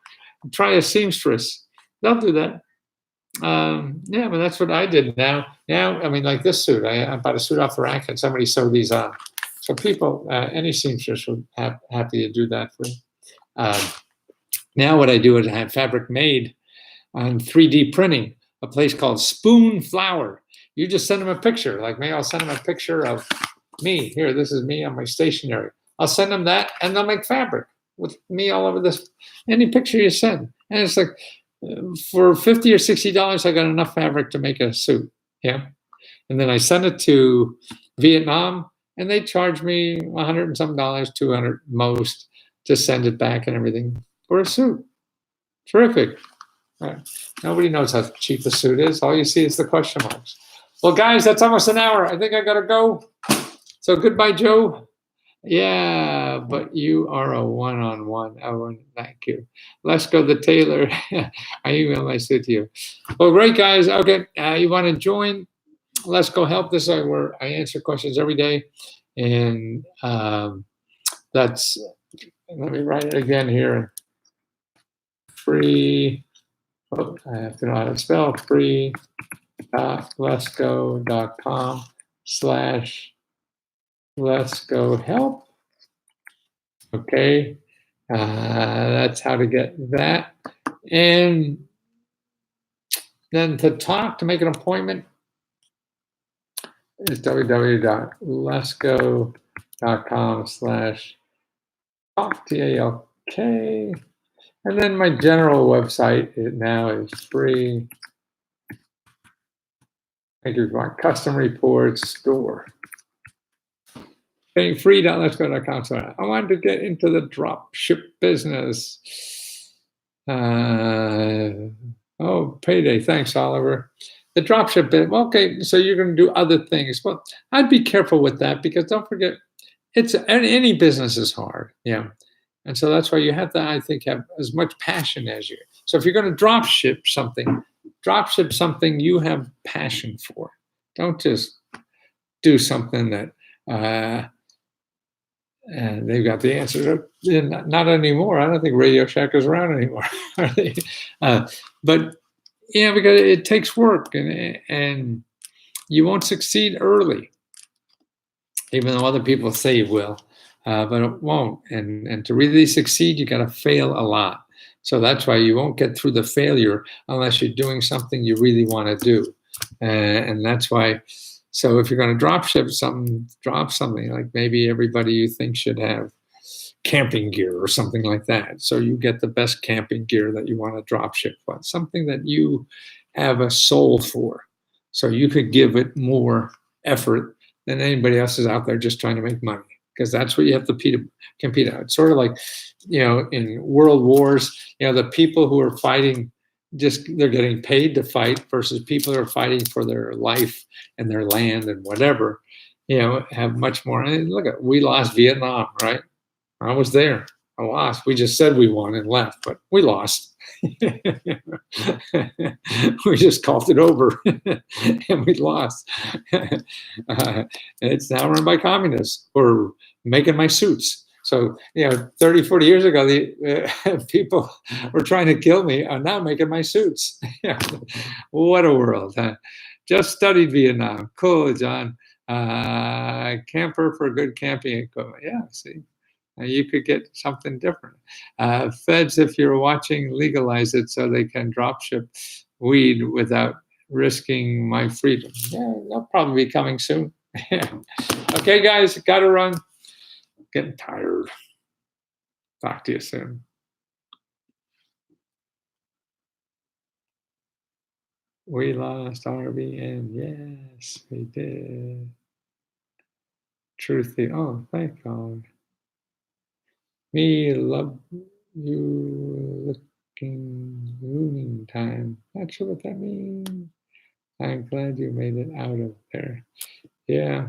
Try a seamstress. They'll do that. Yeah, but that's what I did now. Now, I mean, like this suit. I bought a suit off the rack and somebody sewed these on. So people, any seamstress would happy to do that for you. Now what I do is I have fabric made on 3D printing, a place called Spoon Flower. You just send them a picture. Like me, I'll send them a picture of me. Here, this is me on my stationery. I'll send them that, and they'll make fabric with me all over this. Any picture you send. And it's like, for $50 or $60, I got enough fabric to make a suit. Yeah. And then I send it to Vietnam, and they charge me $100 and some, $200 most, to send it back and everything for a suit. Terrific. Right. Nobody knows how cheap a suit is. All you see is the question marks. Well, guys, that's almost an hour. I think I got to go. So goodbye, Joe. Yeah, but you are a one-on-one. Oh, thank you. Let's go, the tailor. I email my suit to you. Well, great, guys. Okay, you want to join? Let's Go Help. This is where I answer questions every day. And that's, let me write it again here. Free, I have to know how to spell, free.letsgo.com/letsgohelp. Okay, that's how to get that. And then to talk, to make an appointment, is www.letsgo.com/talk, T-A-L-K. And then my general website now is free. Thank you for my custom reports store. Free.letsgo.com. So I wanted to get into the drop ship business. Oh, payday. Thanks, Oliver. The drop ship bit. Okay, so you're going to do other things. Well, I'd be careful with that, because don't forget, any business is hard. Yeah. And so that's why you have to, I think, have as much passion as you. So if you're going to drop ship something you have passion for. Don't just do something that and they've got the answer. Not anymore. I don't think Radio Shack is around anymore. Are they? But yeah, because it takes work, and you won't succeed early, even though other people say you will. But it won't. And to really succeed, you got to fail a lot. So that's why you won't get through the failure unless you're doing something you really want to do. And that's why, so if you're going to drop something like maybe everybody you think should have camping gear or something like that. So you get the best camping gear that you want to drop ship, but something that you have a soul for. So you could give it more effort than anybody else is out there just trying to make money. Because that's what you have to compete at. It's sort of like, in world wars, the people who are fighting, they're getting paid to fight, versus people who are fighting for their life and their land and whatever, have much more. And look, we lost Vietnam, right? I was there. I lost. We just said we won and left, but we lost. We just called it over and we lost. It's now run by communists who are making my suits. So, 30, 40 years ago, the people were trying to kill me are now making my suits. What a world, huh? Just studied Vietnam. Cool, John. Camper for good camping equipment. Yeah, see, you could get something different. Feds, if you're watching, legalize it so they can drop ship weed without risking my freedom. Yeah, that'll probably be coming soon. Okay, guys, got to run. Getting tired. Talk to you soon. We lost RBN. Yes, we did. Truthy. Oh, thank God. Me love you looking time. Not sure what that means. I'm glad you made it out of there. Yeah.